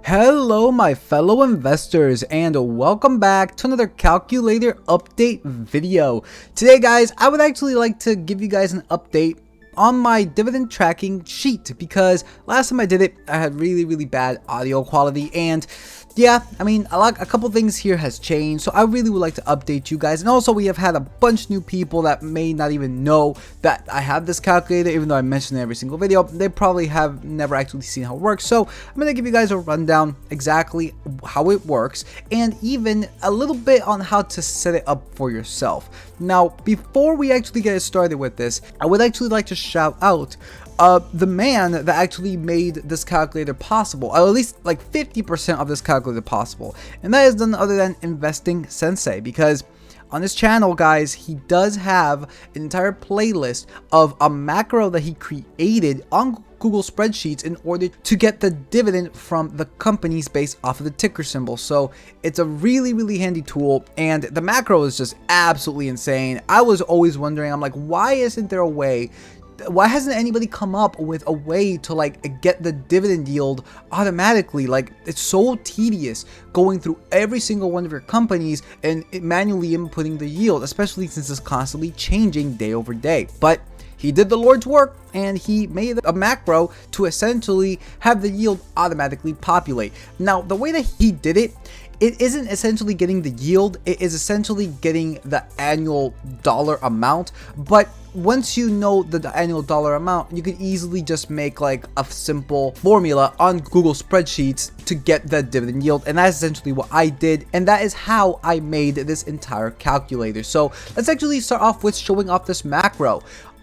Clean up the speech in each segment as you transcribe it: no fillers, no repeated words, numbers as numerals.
Hello my fellow investors and welcome back to another calculator update video. Today guys, I would actually like to give you guys an update on my dividend tracking sheet because last time I did it I had really bad audio quality, and yeah, I mean a couple things here has changed, so I really would like to update you guys. And also we have had a bunch of new people that may not even know that I have this calculator, even though I mention it in every single video. They probably have never actually seen how it works, so I'm gonna give you guys a rundown exactly how it works and even a little bit on how to set it up for yourself. Now before we actually get started with this, I would actually like to shout out the man that actually made this calculator possible, or at least like 50% of this calculator possible, and that is none other than Investing Sensei. Because on his channel guys, he does have an entire playlist of a macro that he created on Google spreadsheets in order to get the dividend from the companies based off of the ticker symbol. So it's a really handy tool, and the macro is just absolutely insane. I was always wondering, I'm like, why isn't there a way, why hasn't anybody come up with a way to like get the dividend yield automatically? Like, it's so tedious going through every single one of your companies and manually inputting the yield, especially since it's constantly changing day over day. But he did the Lord's work and he made a macro to essentially have the yield automatically populate. Now, the way that he did it, it isn't essentially getting the yield, it is essentially getting the annual dollar amount. But once you know the annual dollar amount, you could easily just make like a simple formula on Google spreadsheets to get the dividend yield, and that's essentially what I did, and that is how I made this entire calculator. So let's actually start off with showing off this macro.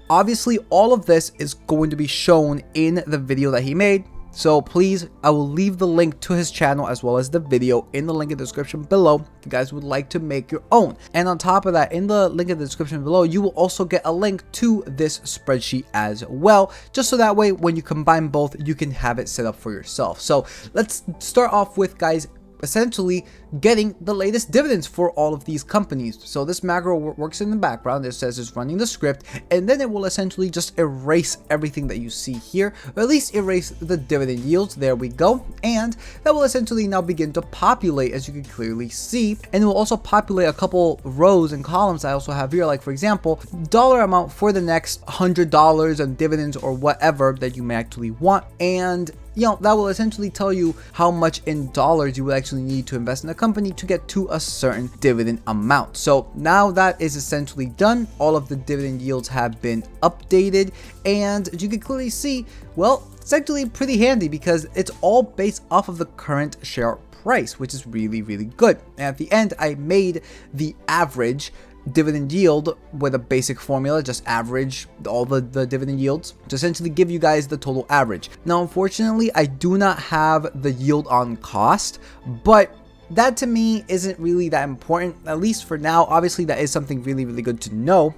Obviously all of this is going to be shown in the video that he made, so please, I will leave the link to his channel as well as the video in the link in the description below if you guys would like to make your own. And on top of that, in the link in the description below, you will also get a link to this spreadsheet as well, just so that way when you combine both, you can have it set up for yourself. So let's start off with, guys, essentially getting the latest dividends for all of these companies. So this macro works in the background. It says it's running the script, and then it will essentially just erase everything that you see here, or at least erase the dividend yields. There we go, and that will essentially now begin to populate, as you can clearly see, and it will also populate a couple rows and columns I also have here, like for example, dollar amount for the next $100 on dividends or whatever that you may actually want, and that will essentially tell you how much in dollars you will actually need to invest in a company to get to a certain dividend amount. So now that is essentially done, all of the dividend yields have been updated, and as you can clearly see, well, it's actually pretty handy because it's all based off of the current share price, which is really good. And at the end, I made the average dividend yield with a basic formula, just average all the dividend yields to essentially give you guys the total average. Now unfortunately I do not have the yield on cost, but that to me isn't really that important, at least for now. Obviously that is something really good to know,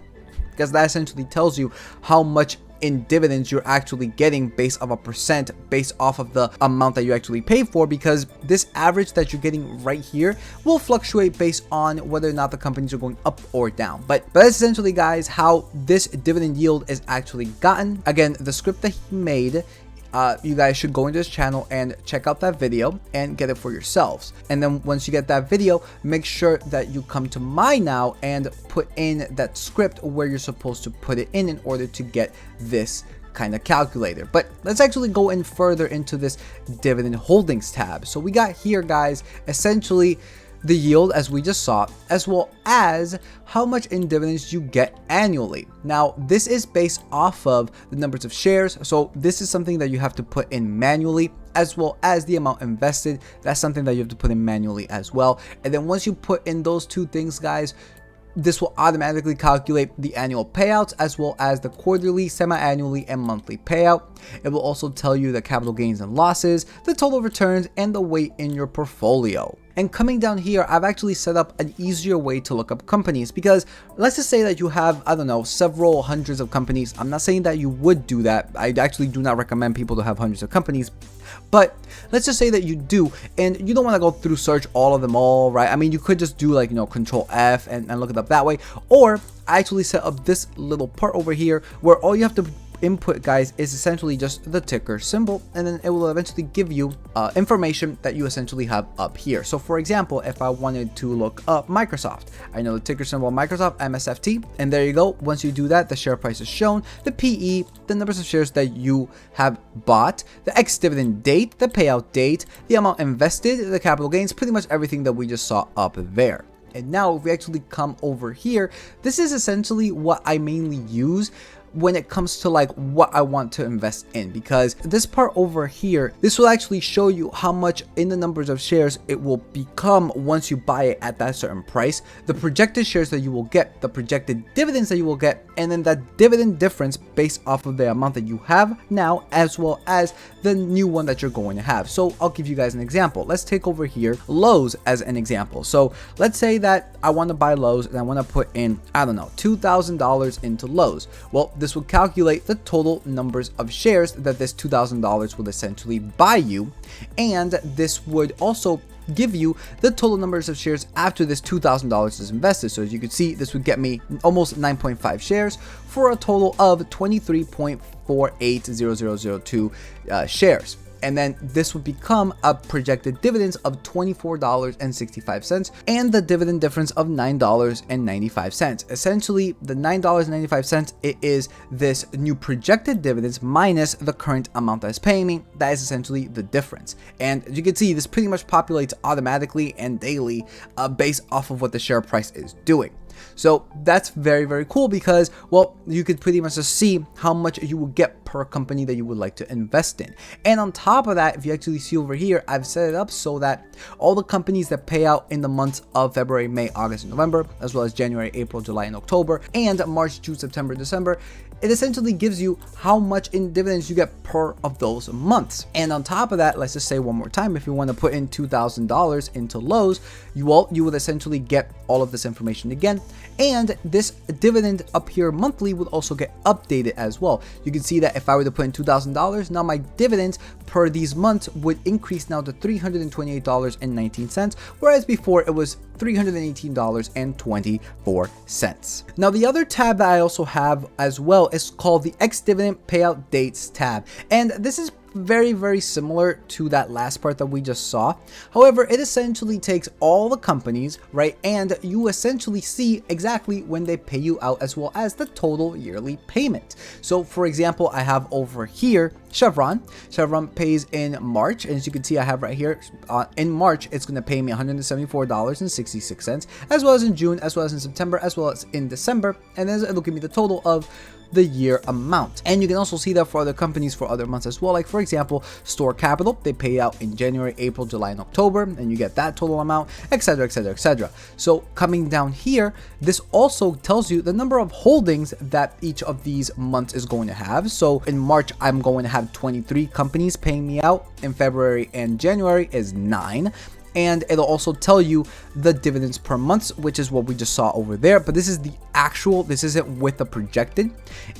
because that essentially tells you how much in dividends you're actually getting based off a percent, based off of the amount that you actually pay for, because this average that you're getting right here will fluctuate based on whether or not the companies are going up or down. But that's essentially, guys, how this dividend yield is actually gotten. Again, the script that he made, you guys should go into his channel and check out that video and get it for yourselves. And then once you get that video, make sure that you come to my now and put in that script where you're supposed to put it in order to get this kind of calculator. But let's actually go in further into this dividend holdings tab. So we got here, guys, essentially the yield as we just saw, as well as how much in dividends you get annually. Now this is based off of the numbers of shares, so this is something that you have to put in manually, as well as the amount invested. That's something that you have to put in manually as well. And then once you put in those two things, guys, this will automatically calculate the annual payouts as well as the quarterly, semi-annually, and monthly payout. It will also tell you the capital gains and losses, the total returns, and the weight in your portfolio. And coming down here, I've actually set up an easier way to look up companies, because let's just say that you have, I don't know, several hundreds of companies. I'm not saying that you would do that. I actually do not recommend people to have hundreds of companies. But let's just say that you do, and you don't want to go through search all of them all, right? I mean, you could just do like, Control F and look it up that way. Or I actually set up this little part over here where all you have to input, guys, is essentially just the ticker symbol, and then it will eventually give you information that you essentially have up here. So for example, if I wanted to look up Microsoft, I know the ticker symbol Microsoft, MSFT, and there you go. Once you do that, the share price is shown, the PE, the numbers of shares that you have bought, the ex-dividend date, the payout date, the amount invested, the capital gains, pretty much everything that we just saw up there. And now if we actually come over here, this is essentially what I mainly use when it comes to like what I want to invest in, because this part over here, this will actually show you how much in the numbers of shares it will become once you buy it at that certain price, the projected shares that you will get, the projected dividends that you will get, and then that dividend difference based off of the amount that you have now, as well as the new one that you're going to have. So I'll give you guys an example. Let's take over here Lowe's as an example. So let's say that I want to buy Lowe's and I want to put in, I don't know, $2,000 into Lowe's. Well, this will calculate the total numbers of shares that this $2,000 will essentially buy you, and this would also give you the total numbers of shares after this $2,000 is invested. So as you can see, this would get me almost 9.5 shares for a total of 23.480002 shares. And then this would become a projected dividends of $24.65 and the dividend difference of $9.95. Essentially, the $9.95, it is this new projected dividends minus the current amount that is paying me. That is essentially the difference. And as you can see, this pretty much populates automatically and daily based off of what the share price is doing. So that's very, very cool because, well, you could pretty much just see how much you will get per company that you would like to invest in. And on top of that, if you actually see over here, I've set it up so that all the companies that pay out in the months of February, May, August, and November, as well as January, April, July, and October, and March, June, September, December, it essentially gives you how much in dividends you get per of those months. And on top of that, let's just say one more time, if you want to put in $2,000 into Lowe's, you would essentially get all of this information again. And this dividend up here monthly would also get updated as well. You can see that if I were to put in $2,000, now my dividends per these months would increase now to $328.19, whereas before it was $318.24. Now the other tab that I also have as well is called the ex-dividend payout dates tab, and this is very, very similar to that last part that we just saw. However, it essentially takes all the companies, right, and you essentially see exactly when they pay you out as well as the total yearly payment. So for example, I have over here Chevron pays in March, and as you can see I have right here in March it's going to pay me $174.66, as well as in June, as well as in September, as well as in December, and then it'll give me the total of the year amount. And you can also see that for other companies for other months as well, like for example Store Capital, they pay out in January, April, July, and October, and you get that total amount, etc, etc, etc. So coming down here, this also tells you the number of holdings that each of these months is going to have. So in March I'm going to have 23 companies paying me out. In February and January is 9. And it'll also tell you the dividends per month, which is what we just saw over there. But this is the actual, this isn't with the projected,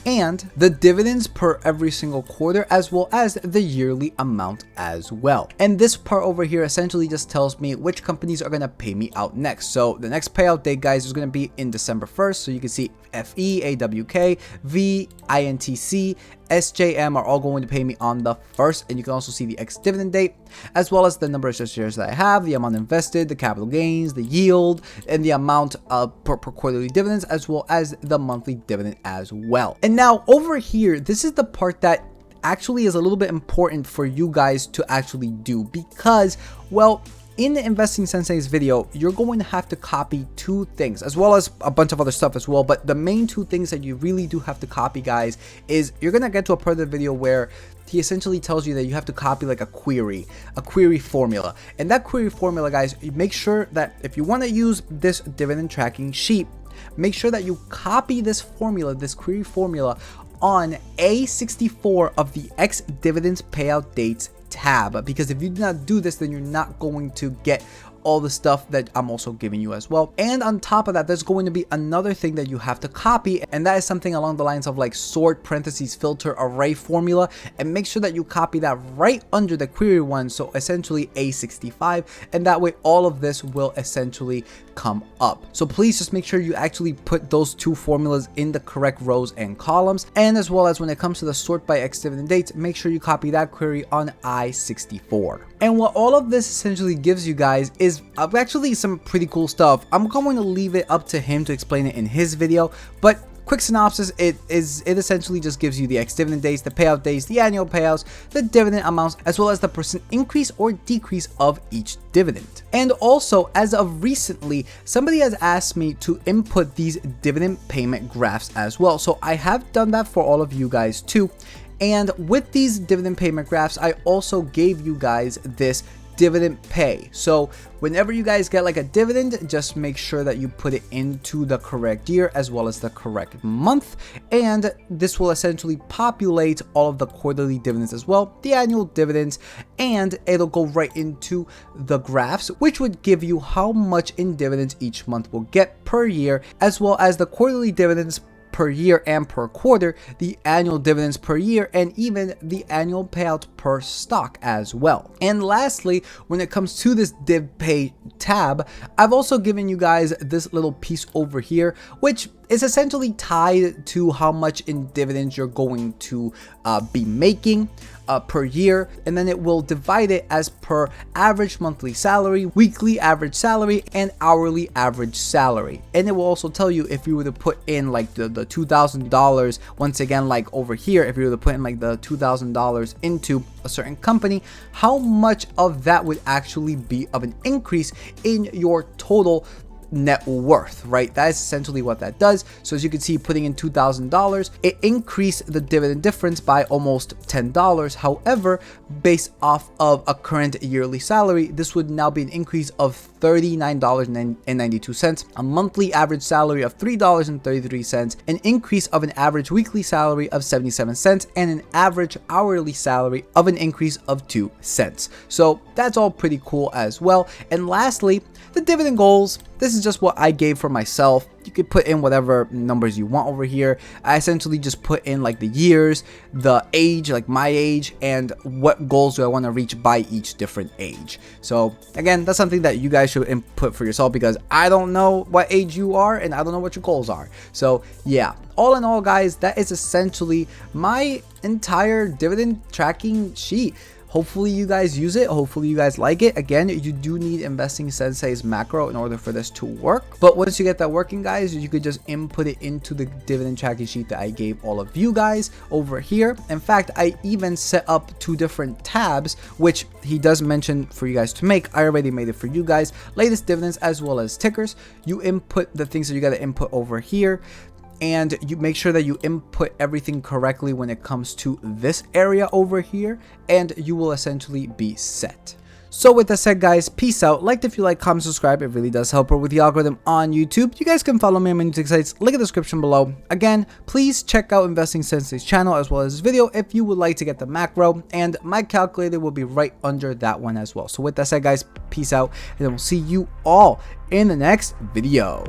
and the dividends per every single quarter, as well as the yearly amount as well. And this part over here essentially just tells me which companies are going to pay me out next. So the next payout date, guys, is going to be in December 1st. So you can see FE, AWK, V, INTC, SJM are all going to pay me on the 1st, and you can also see the ex-dividend date, as well as the number of shares that I have, the amount invested, the capital gains, the yield, and the amount per quarterly dividends, as well as the monthly dividend as well. And now over here, this is the part that actually is a little bit important for you guys to actually do, because, well, in the Investing Sensei's video, you're going to have to copy 2 things, as well as a bunch of other stuff as well. But the main 2 things that you really do have to copy, guys, is you're going to get to a part of the video where he essentially tells you that you have to copy like a query formula. And that query formula, guys, you make sure that if you want to use this dividend tracking sheet, make sure that you copy this formula, this query formula, on A64 of the ex-dividends payout dates tab, because if you do not do this, then you're not going to get all the stuff that I'm also giving you as well. And on top of that, there's going to be another thing that you have to copy, and that is something along the lines of like sort parentheses filter array formula, and make sure that you copy that right under the query one, so essentially A65, and that way all of this will essentially come up. So please just make sure you actually put those two formulas in the correct rows and columns, and as well as when it comes to the sort by ex dividend dates, make sure you copy that query on I64. And what all of this essentially gives you guys is actually some pretty cool stuff. I'm going to leave it up to him to explain it in his video, but quick synopsis, it essentially just gives you the ex-dividend dates, the payout dates, the annual payouts, the dividend amounts, as well as the percent increase or decrease of each dividend. And also, as of recently, somebody has asked me to input these dividend payment graphs as well. So I have done that for all of you guys too. And with these dividend payment graphs, I also gave you guys this dividend pay. So whenever you guys get like a dividend, just make sure that you put it into the correct year as well as the correct month, and this will essentially populate all of the quarterly dividends as well, the annual dividends, and it'll go right into the graphs, which would give you how much in dividends each month will get per year, as well as the quarterly dividends per year and per quarter, the annual dividends per year, and even the annual payout per stock as well. And lastly, when it comes to this div pay tab, I've also given you guys this little piece over here, which is essentially tied to how much in dividends you're going to be making per year, and then it will divide it as per average monthly salary, weekly average salary, and hourly average salary. And it will also tell you if you were to put in like the $2,000, once again, like over here, if you were to put in like the $2,000 into a certain company, how much of that would actually be of an increase in your total net worth, right? That is essentially what that does. So as you can see, putting in $2,000, it increased the dividend difference by almost $10. However, based off of a current yearly salary, this would now be an increase of $39.92, a monthly average salary of $3.33, an increase of an average weekly salary of 77 cents, and an average hourly salary of an increase of 2 cents. So that's all pretty cool as well. And lastly, the dividend goals. This is just what I gave for myself. You could put in whatever numbers you want over here. I essentially just put in like the years, the age, like my age, and what goals do I want to reach by each different age. So again, that's something that you guys should input for yourself, because I don't know what age you are and I don't know what your goals are. So yeah, all in all guys, that is essentially my entire dividend tracking sheet. Hopefully you guys use it. Hopefully you guys like it. Again, you do need Investing Sensei's macro in order for this to work. But once you get that working, guys, you could just input it into the dividend tracking sheet that I gave all of you guys over here. In fact, I even set up 2 different tabs, which he does mention for you guys to make. I already made it for you guys. Latest dividends as well as tickers. You input the things that you got to input over here, and you make sure that you input everything correctly when it comes to this area over here, and you will essentially be set. So with that said, guys, peace out. Like if you like, comment, subscribe. It really does help her with the algorithm on YouTube. You guys can follow me on my music sites, link in the description below. Again, please check out Investing Sensei's channel as well as this video if you would like to get the macro, and my calculator will be right under that one as well. So with that said, guys, peace out, and we'll see you all in the next video.